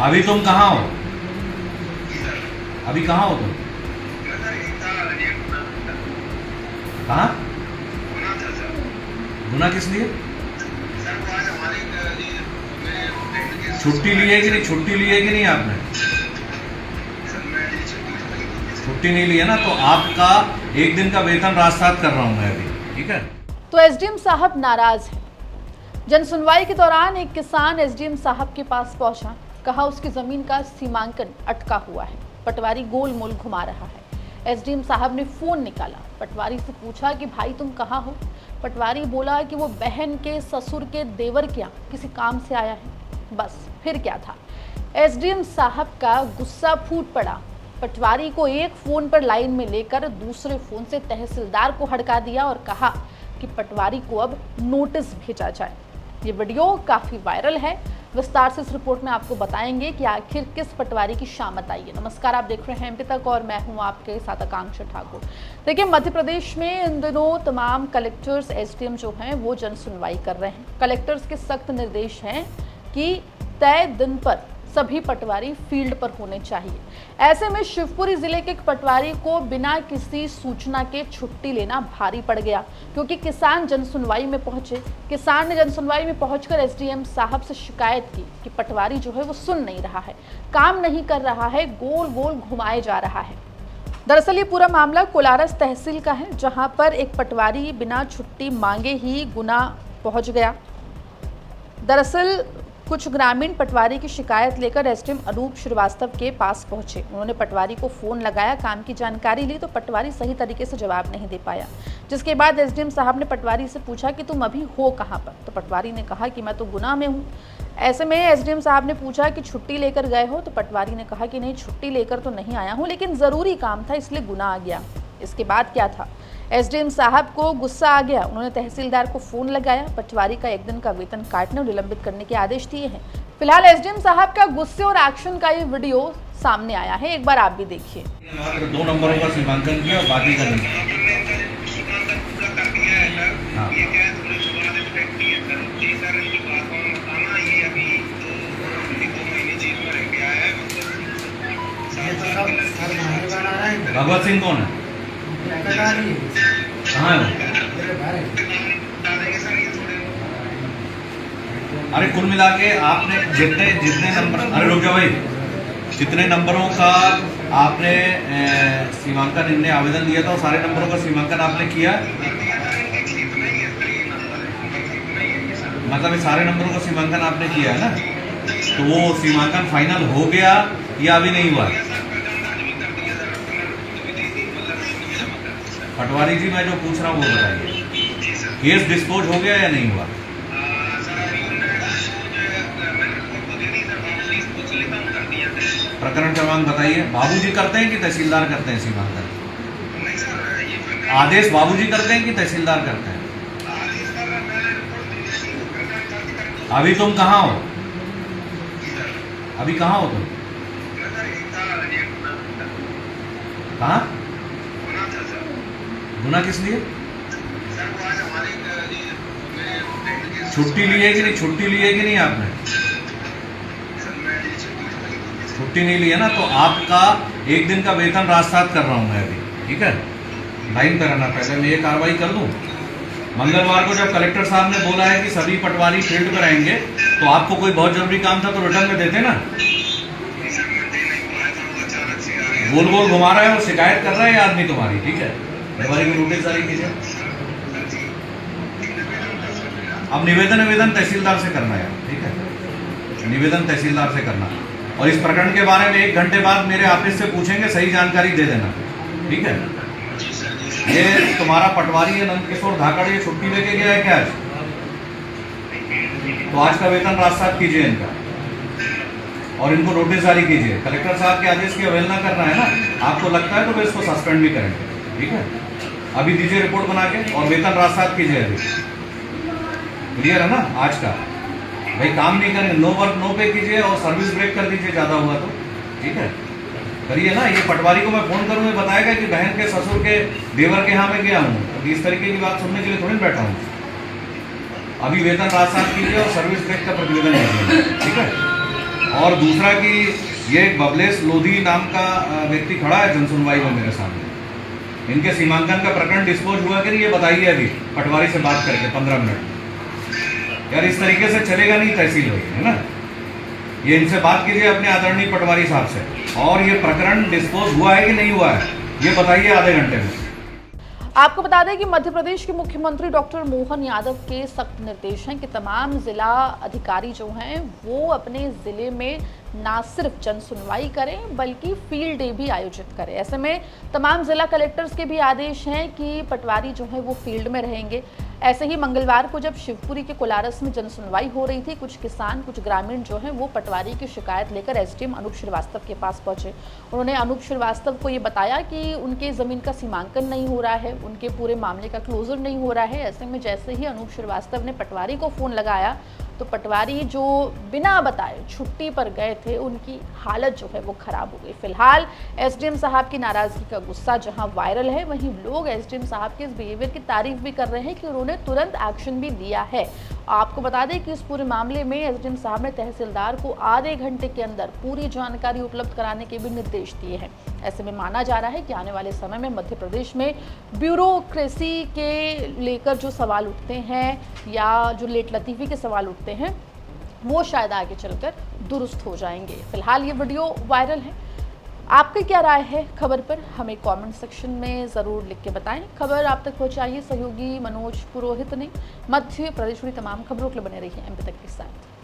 अभी तुम कहाँ हो? अभी कहाँ हो तुम? कहाँ? गुना किस लिए? छुट्टी ली है कि नहीं? छुट्टी ली है कि नहीं आपने? छुट्टी नहीं ली है ना, तो आपका एक दिन का वेतन राजसात कर रहा हूं मैं अभी, ठीक है? तो एसडीएम साहब नाराज हैं। जन सुनवाई के दौरान एक किसान एसडीएम साहब के पास पहुंचा, कहा उसकी जमीन का सीमांकन अटका हुआ है, पटवारी गोल मोल घुमा रहा है। एसडीएम साहब ने फोन निकाला, पटवारी से पूछा कि भाई तुम कहाँ हो? पटवारी बोला कि वो बहन के ससुर के देवर के यहाँ किसी काम से आया है। बस फिर क्या था, एसडीएम साहब का गुस्सा फूट पड़ा। पटवारी को एक फोन पर लाइन में लेकर दूसरे फोन से तहसीलदार को हड़का दिया और कहा कि पटवारी को अब नोटिस भेजा जाए। ये वीडियो काफी वायरल है, विस्तार से इस रिपोर्ट में आपको बताएंगे कि आखिर किस पटवारी की शामत आई है। नमस्कार, आप देख रहे हैं एमपी तक और मैं हूं आपके साथ आकांक्षा ठाकुर। देखिए, मध्य प्रदेश में इन दिनों तमाम कलेक्टर्स एसडीएम जो हैं वो जन सुनवाई कर रहे हैं। कलेक्टर्स के सख्त निर्देश हैं कि तय दिन पर सभी पटवारी फील्ड पर होने चाहिए। ऐसे में शिवपुरी जिले के एक पटवारी को बिना किसी सूचना के छुट्टी लेना भारी पड़ गया, क्योंकि किसान जन सुनवाई में पहुंचे। किसान ने जन सुनवाई में पहुंचकर एसडीएम साहब से शिकायत की कि पटवारी जो है वो सुन नहीं रहा है, काम नहीं कर रहा है, गोल गोल घुमाए जा रहा है। दरअसल ये पूरा मामला कोलारस तहसील का है, जहां पर एक पटवारी बिना छुट्टी मांगे ही गुना पहुंच गया। दरअसल कुछ ग्रामीण पटवारी की शिकायत लेकर एसडीएम अनूप श्रीवास्तव के पास पहुंचे। उन्होंने पटवारी को फोन लगाया, काम की जानकारी ली तो पटवारी सही तरीके से जवाब नहीं दे पाया, जिसके बाद एसडीएम साहब ने पटवारी से पूछा कि तुम अभी हो कहां पर? तो पटवारी ने कहा कि मैं तो गुना में हूं। ऐसे में एसडीएम साहब ने पूछा कि छुट्टी लेकर गए हो? तो पटवारी ने कहा कि नहीं, छुट्टी लेकर तो नहीं आया हूँ, लेकिन ज़रूरी काम था इसलिए गुना आ गया। इसके बाद क्या था, एसडीएम साहब को गुस्सा आ गया। उन्होंने तहसीलदार को फोन लगाया, पटवारी का एक दिन का वेतन काटने और निलंबित करने के आदेश दिए हैं। फिलहाल एसडीएम साहब का गुस्से और एक्शन का ये वीडियो सामने आया है, एक बार आप भी देखिए। मात्र 2 नंबरों का सीमांकन किया और बाकी का नहीं। हाँ। भगवत सिंह कौन है? कहाँ है वो? अरे कुल मिला के आपने जितने नंबर, अरे रुक जाओ भाई, जितने नंबरों का आपने सीमांकन इनने आवेदन दिया था, सारे नंबरों का सीमांकन आपने किया? मतलब ये सारे नंबरों का सीमांकन आपने किया है ना? तो वो सीमांकन फाइनल हो गया या अभी नहीं हुआ? पटवारी जी, मैं जो पूछ रहा हूँ वो बताइए, केस डिस्पोज हो गया या नहीं हुआ? प्रकरण क्रमांक बताइए। बाबूजी करते हैं कि तहसीलदार करते हैं सीमांकन? आदेश बाबूजी करते हैं कि तहसीलदार करते हैं? अभी तुम कहाँ हो? अभी कहाँ हो तुम? कहाँ? गुना किस लिए? छुट्टी ली है कि नहीं? छुट्टी ली है कि नहीं आपने? छुट्टी नहीं ली है ना, तो आपका एक दिन का वेतन राजसात कर रहा हूं मैं अभी, ठीक है? लाइन पर रहना, पहले मैं ये कार्रवाई कर दूं। मंगलवार को जब कलेक्टर साहब ने बोला है कि सभी पटवारी फील्ड पर आएंगे, तो आपको कोई बहुत जरूरी काम था तो रिटर्न में देते ना। गोल गोल घुमा रहा है और शिकायत कर रहा है आदमी तुम्हारी, ठीक है? पटवारी को नोटिस जारी कीजिए। अब निवेदन तहसीलदार से करना है, ठीक है? निवेदन तहसीलदार से करना, और इस प्रकरण के बारे में 1 घंटे बाद मेरे ऑफिस से पूछेंगे, सही जानकारी दे देना, ठीक है? ये तुम्हारा पटवारी है नंद किशोर धाकड़, ये छुट्टी लेके गया है क्या आज? तो आज का वेतन राजसात कीजिए इनका और इनको नोटिस जारी कीजिए। कलेक्टर साहब के आदेश की अवहेलना करना है ना, आपको लगता है तो वे इसको सस्पेंड भी करेंगे, ठीक है? अभी दीजिए रिपोर्ट बना के और वेतन राजसात कीजिए अभी। क्लियर है ना? आज का भाई काम नहीं करेंगे, नो वर्क नो पे कीजिए और सर्विस ब्रेक कर दीजिए ज़्यादा हुआ तो, ठीक है? करिए ना। ये पटवारी को मैं फोन करूँ, बताएगा कि बहन के ससुर के देवर के यहाँ में गया हूँ, तो इस तरीके की बात सुनने के लिए थोड़ी बैठा हूँ। अभी वेतन राजसात कीजिए और सर्विस ब्रेक का प्रतिवेदन कीजिए, ठीक है? और दूसरा कि ये एक बबलेश लोधी नाम का व्यक्ति खड़ा है जनसुनवाई में मेरे सामने, इनके सीमांकन का प्रकरण डिस्पोज हुआ कि नहीं ये बताइए अभी पटवारी से बात करके 15 मिनट। यार इस तरीके से चलेगा नहीं तहसील हुई है ना, ये इनसे बात कीजिए अपने आदरणीय पटवारी साहब से, और ये प्रकरण डिस्पोज हुआ है कि नहीं हुआ है ये बताइए आधे घंटे में। आपको बता दें कि मध्य प्रदेश के मुख्यमंत्री डॉक्टर मोहन यादव के सख्त निर्देश हैं कि तमाम जिला अधिकारी जो हैं वो अपने जिले में ना सिर्फ जन सुनवाई करें बल्कि फील्ड डे भी आयोजित करें। ऐसे में तमाम जिला कलेक्टर्स के भी आदेश हैं कि पटवारी जो है वो फील्ड में रहेंगे। ऐसे ही मंगलवार को जब शिवपुरी के कोलारस में जन सुनवाई हो रही थी, कुछ किसान कुछ ग्रामीण जो हैं वो पटवारी की शिकायत लेकर एसडीएम अनूप श्रीवास्तव के पास पहुंचे। उन्होंने अनूप श्रीवास्तव को ये बताया कि उनके ज़मीन का सीमांकन नहीं हो रहा है, उनके पूरे मामले का क्लोजर नहीं हो रहा है। ऐसे में जैसे ही अनूप श्रीवास्तव ने पटवारी को फ़ोन लगाया तो पटवारी जो बिना बताए छुट्टी पर गए थे उनकी हालत जो है वो खराब हो गई। फिलहाल एसडीएम साहब की नाराजगी का गुस्सा जहां वायरल है, वहीं लोग एसडीएम साहब के इस बिहेवियर की तारीफ भी कर रहे हैं कि उन्होंने तुरंत एक्शन भी लिया है। आपको बता दें कि इस पूरे मामले में एसडीएम साहब ने तहसीलदार को आधे घंटे के अंदर पूरी जानकारी उपलब्ध कराने के भी निर्देश दिए हैं। ऐसे में माना जा रहा है कि आने वाले समय में मध्य प्रदेश में ब्यूरोक्रेसी के लेकर जो सवाल उठते हैं या जो लेट लतीफ़ी के सवाल उठते हैं वो शायद आगे चलकर दुरुस्त हो जाएंगे। फिलहाल ये वीडियो वायरल है, आपकी क्या राय है खबर पर हमें कमेंट सेक्शन में ज़रूर लिख के बताएं। खबर आप तक पहुंचाइए सहयोगी मनोज पुरोहित ने। मध्य प्रदेश की तमाम खबरों के लिए बने रहिए एमपी तक के साथ।